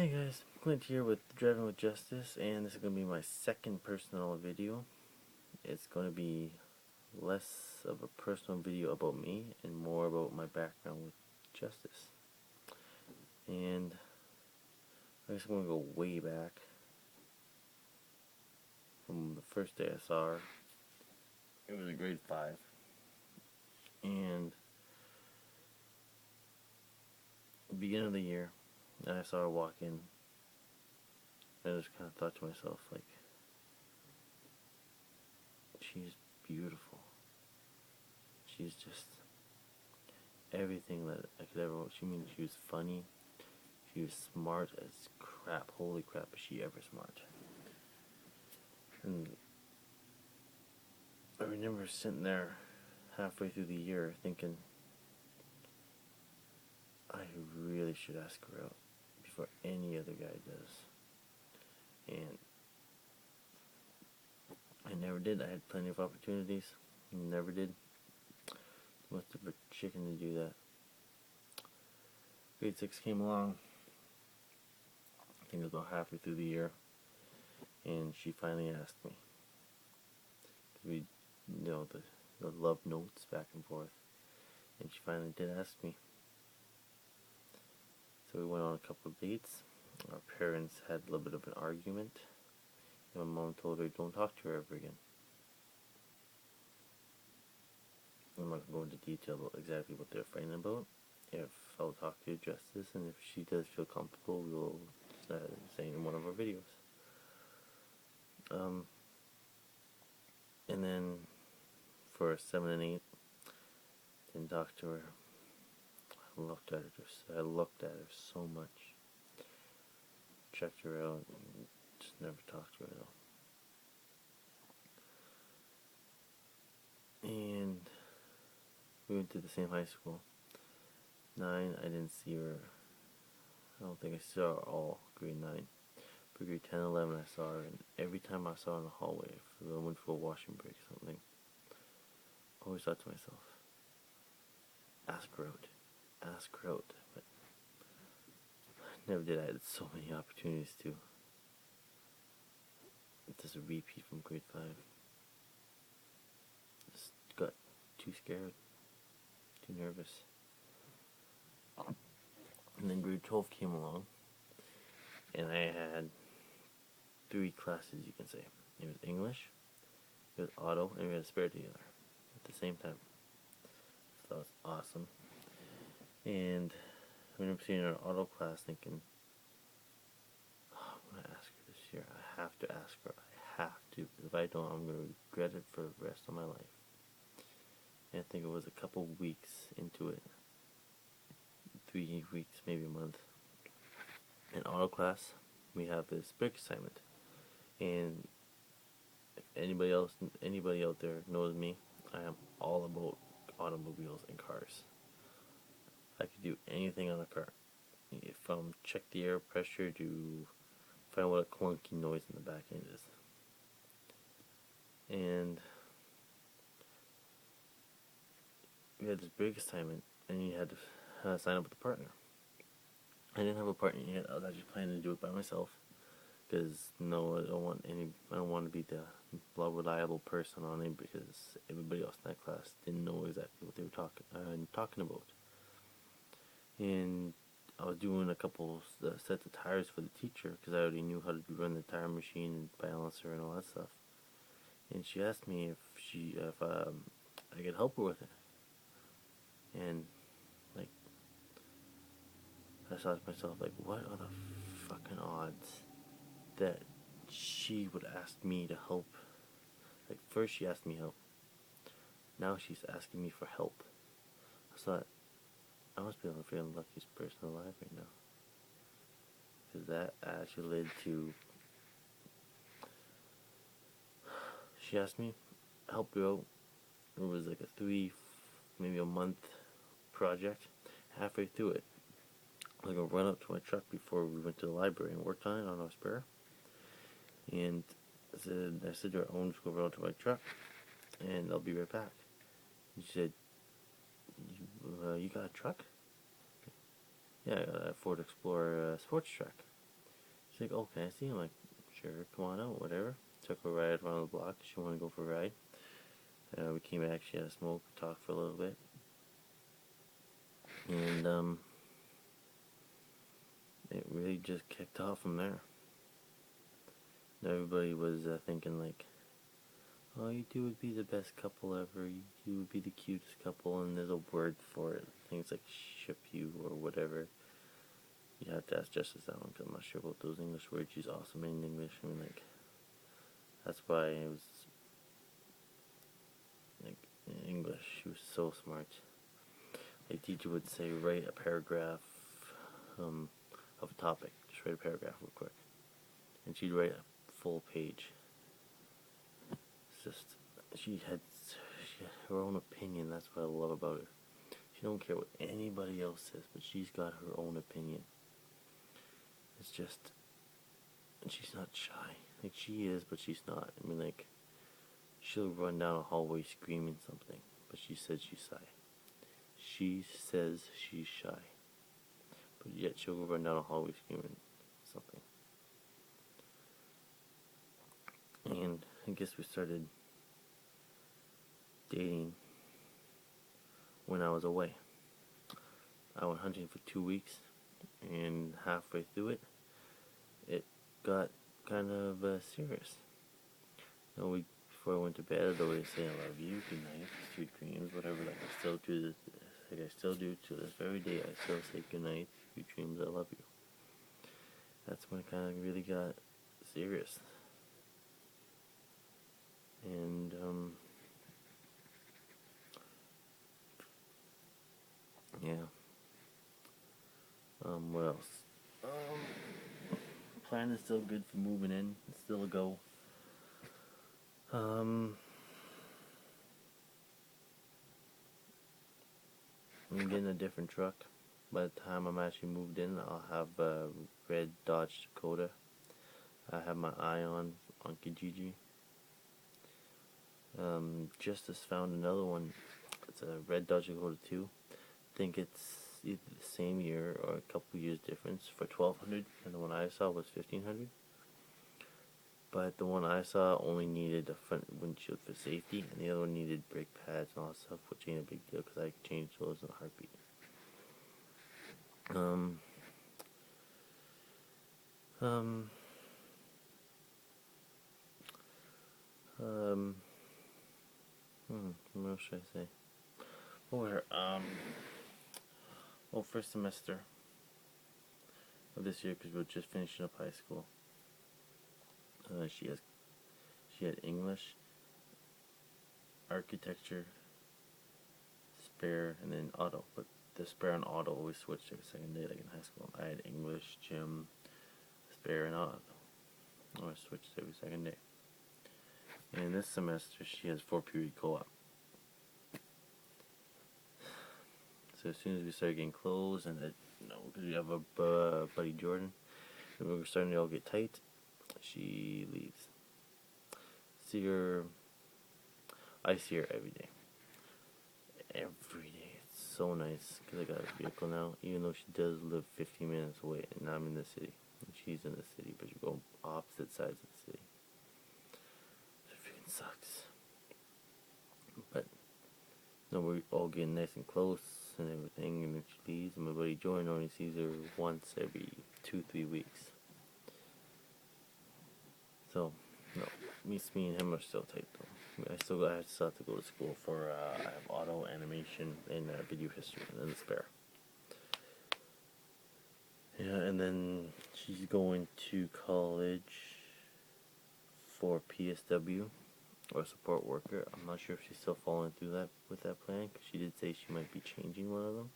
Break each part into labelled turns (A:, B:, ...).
A: Hey guys, Clint here with Driving with Justice, and this is going to be my second personal video. It's going to be less of a personal video about me and more about my background with justice. And I guess I'm going to go way back from the first day I saw her. It was in grade 5. And the beginning of the year, and I saw her walk in, and I just kind of thought to myself, like, she's beautiful. She's just everything that I could ever want. She was funny. She was smart as crap. Holy crap, is she ever smart. And I remember sitting there halfway through the year thinking, I really should ask her out before any other guy does. And I never did. I had plenty of opportunities. Never did. Must have been chicken to do that. Grade 6 came along. I think it was about halfway through the year. And she finally asked me. We, the love notes back and forth. And she finally did ask me. So we went on a couple of dates. Our parents had a little bit of an argument. And my mom told her, don't talk to her ever again. I'm not going to go into detail about exactly what they're fighting about. If I'll talk to Justice, and if she does feel comfortable, we will say in one of our videos. And then for 7 and 8, didn't talk to her. I looked at her so much. Checked her out, and just never talked to her at all. And we went to the same high school. 9, I didn't see her. I don't think I saw her all grade 9. But grade 10, 11, I saw her, and every time I saw her in the hallway, if I went for a washing break or something, I always thought to myself, ask her out. But I never did. I had so many opportunities to. It's just a repeat from grade 5. Just got too scared, too nervous. And then grade 12 came along, and I had 3 classes, you can say. It was English, it was auto, and we had a spare together at the same time. So that was awesome. And I remember sitting in an auto class thinking, oh, I'm going to ask her this year. I have to ask her. I have to. Because if I don't, I'm going to regret it for the rest of my life. And I think it was a couple weeks into it. 3 weeks, maybe a month. In auto class, we have this break assignment. And if anybody out there knows me, I am all about automobiles and cars. I could do anything on a car. From check the air pressure to find what a clunky noise in the back end is. And we had this big assignment, and you had to sign up with a partner. I didn't have a partner yet. I was actually planning to do it by myself, because I don't want to be the reliable person on it, because everybody else in that class didn't know exactly what they were talking about. And I was doing a couple sets of tires for the teacher, because I already knew how to run the tire machine and balancer and all that stuff. And she asked me if I could help her with it. And like, I thought to myself, like, what are the fucking odds that she would ask me to help? Like, first she asked me help. Now she's asking me for help. I thought, I must be the feeling luckiest person alive right now. Because that actually led to, she asked me, help her out. It was like maybe a month project. Halfway through it, I was going to run up to my truck before we went to the library and worked on it on our spare. And I said to her, I'm just going to run up to my truck and I'll be right back. And she said, you got a truck? Yeah, I got a Ford Explorer sports truck. She's like, oh, can I see? I'm like, sure, come on out, whatever. Took her ride around the block. She wanted to go for a ride. We came back. She had a smoke. Talked for a little bit, and it really just kicked off from there. Everybody was thinking like, oh, you two would be the best couple ever. You would be the cutest couple, and there's a word for it. Things like ship you or whatever. You have to ask Justice that one because I'm not sure about those English words. She's awesome in English. I mean, like, that's why it was, like, in English, she was so smart. A teacher would say, write a paragraph of a topic. Just write a paragraph real quick. And she'd write a full page. It's just, she had her own opinion. That's what I love about her. She don't care what anybody else says, but she's got her own opinion. It's just, and she's not shy. Like, she is, but she's not. I mean, like, she'll run down a hallway screaming something, but she says she's shy. She says she's shy, but yet she'll run down a hallway screaming something. And I guess we started dating when I was away. I went hunting for 2 weeks, and halfway through it, it got kind of serious. You know, before I went to bed, I'd always say I love you, good night, sweet dreams, whatever. Like I still do to this very day. I still say good night, sweet dreams, I love you. That's when it kind of really got serious. And yeah. What else? Plan is still good for moving in. It's still a go. I'm getting a different truck. By the time I'm actually moved in, I'll have a red Dodge Dakota. I have my eye on Kijiji. Justice found another one. It's a red Dodge Dakota 2. I think it's either the same year or a couple years difference for $1,200, and the one I saw was $1,500. But the one I saw only needed a front windshield for safety, and the other one needed brake pads and all that stuff, which ain't a big deal because I could change those in a heartbeat. What else should I say? First semester of this year, because we're just finishing up high school. She had English, architecture, spare, and then auto. But the spare and auto always switched every second day, like in high school. I had English, gym, spare, and auto. Always switched every second day. And this semester, she has 4-period co-op. So as soon as we started getting close, and because we have a buddy Jordan, and we were starting to all get tight, she leaves. I see her every day. Every day. It's so nice because I got a vehicle now, even though she does live 15 minutes away, and I'm in the city. And she's in the city, but you go opposite sides of the city. So it freaking sucks. But no, we're all getting nice and close and everything, and then she leaves, and my buddy Jordan only sees her once every 2-3 weeks. So, no, me and him are still tight though. I still have to go to school for I have auto, animation, and video history, and then the spare. Yeah, and then she's going to college for PSW or support worker. I'm not sure if she's still following through with that plan, because she did say she might be changing one of them,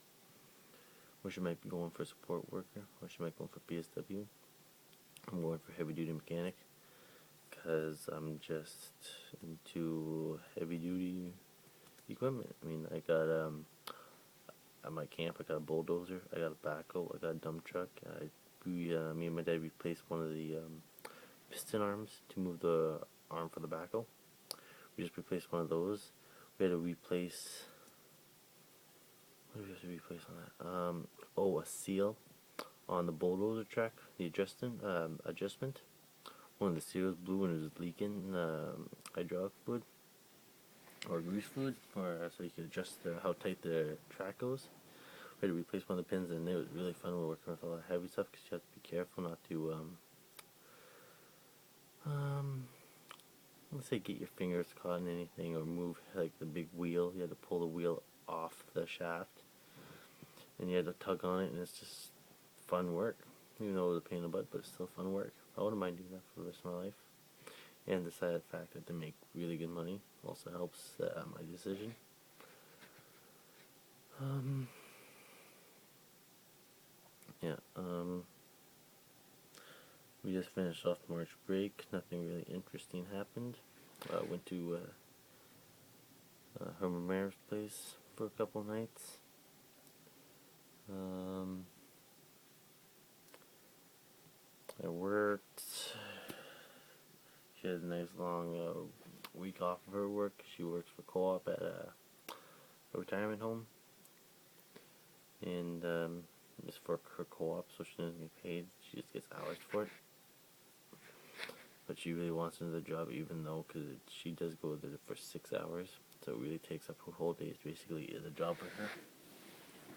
A: or she might be going for support worker, or she might go for PSW. I'm going for heavy duty mechanic because I'm just into heavy duty equipment. I mean, I got at my camp, I got a bulldozer, I got a backhoe, I got a dump truck. Me and my dad replaced one of the piston arms to move the arm for the backhoe. We just replaced one of those. We had to replace. What did we have to replace on that? A seal on the bulldozer track, the adjustment. One of the seals blew and it was leaking hydraulic fluid or grease fluid, so you could adjust how tight the track goes. We had to replace one of the pins, and it was really fun working with a lot of heavy stuff because you have to be careful not to let's say get your fingers caught in anything or move like the big wheel. You had to pull the wheel off the shaft, and you had to tug on it, and it's just fun work. Even though it was a pain in the butt, but it's still fun work. I wouldn't mind doing that for the rest of my life. And the side fact that they make really good money also helps my decision. Yeah. We just finished off March break. Nothing really interesting happened. Went to Herman Mayer's place for a couple nights. I worked. She had a nice long week off of her work. She works for co-op at a retirement home, and it's for her co-op, so she doesn't get paid. She just gets hours for it. But she really wants another job, even though, because she does go there for 6 hours, so it really takes up her whole day. It's basically a job for her.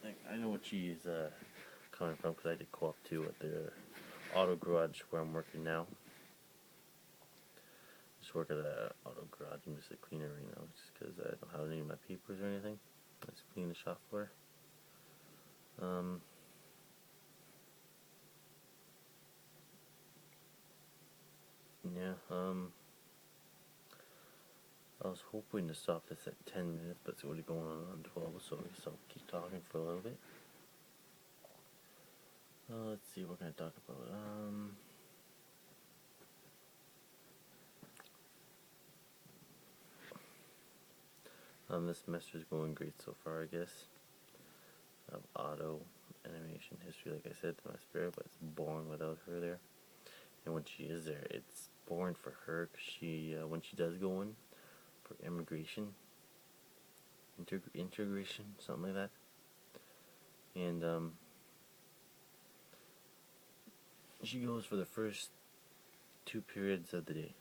A: Like, I know what she is coming from, because I did co-op too at the auto garage where I'm working now. Just work at an auto garage. I'm just a cleaner right now, just because I don't have any of my papers or anything. I just clean the shop floor. Yeah, I was hoping to stop this at 10 minutes, but it's already going on 12, so I guess I'll keep talking for a little bit. Let's see, what can I talk about? This semester is going great so far, I guess. I have auto, animation, history, like I said, to my spirit, but it's boring without her there. And when she is there, it's boring for her, because when she does go in for immigration, integration, something like that, and she goes for the first 2 periods of the day,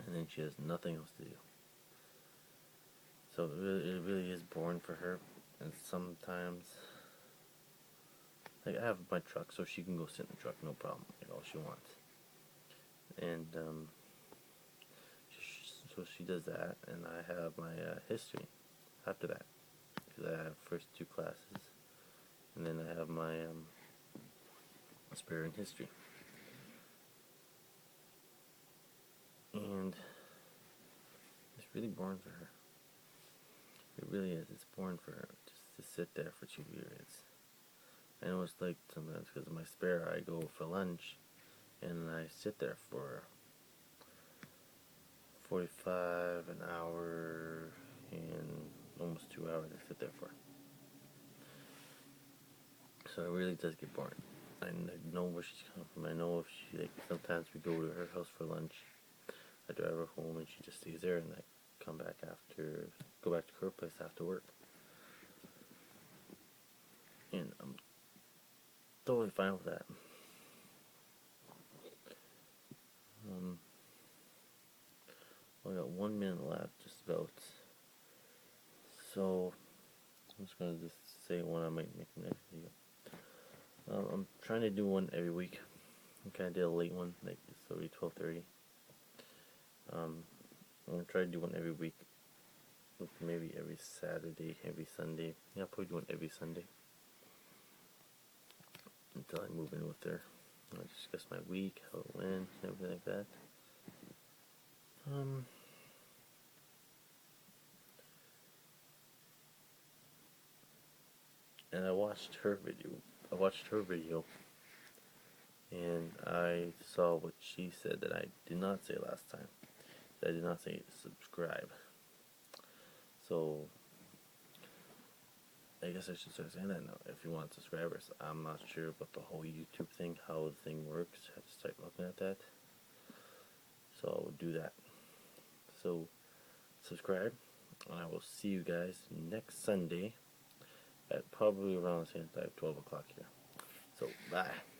A: and then she has nothing else to do. So it really is boring for her, and sometimes, like, I have my truck, so she can go sit in the truck, no problem, like, all she wants. And so she does that, and I have my history after that, because I have first 2 classes, and then I have my spare in history. And it's really boring for her. It really is. It's boring for her just to sit there for 2 periods. I know it's like sometimes because of my spare, I go for lunch and I sit there for 45, an hour, and almost 2 hours I sit there for. So it really does get boring. I know where she's coming from. I know if she, like, sometimes we go to her house for lunch, I drive her home and she just stays there, and I go back to her place after work. And I'm totally fine with that. I got 1 minute left, just about. So I'm just gonna just say when I might make the next video. I'm trying to do one every week. I kind of did a late one, like it's already 12:30. I'm gonna try to do one every week, maybe every Saturday, every Sunday. Yeah, I'll probably do one every Sunday until I move in with her. I'll discuss my week, how it went, and everything like that. And I watched her video, and I saw what she said that I did not say last time. I did not say subscribe. So I guess I should start saying that now. If you want subscribers, I'm not sure about the whole YouTube thing, how the thing works. I have to start looking at that. So I will do that. So subscribe, and I will see you guys next Sunday at probably around the same time, 12 o'clock here. So So, bye.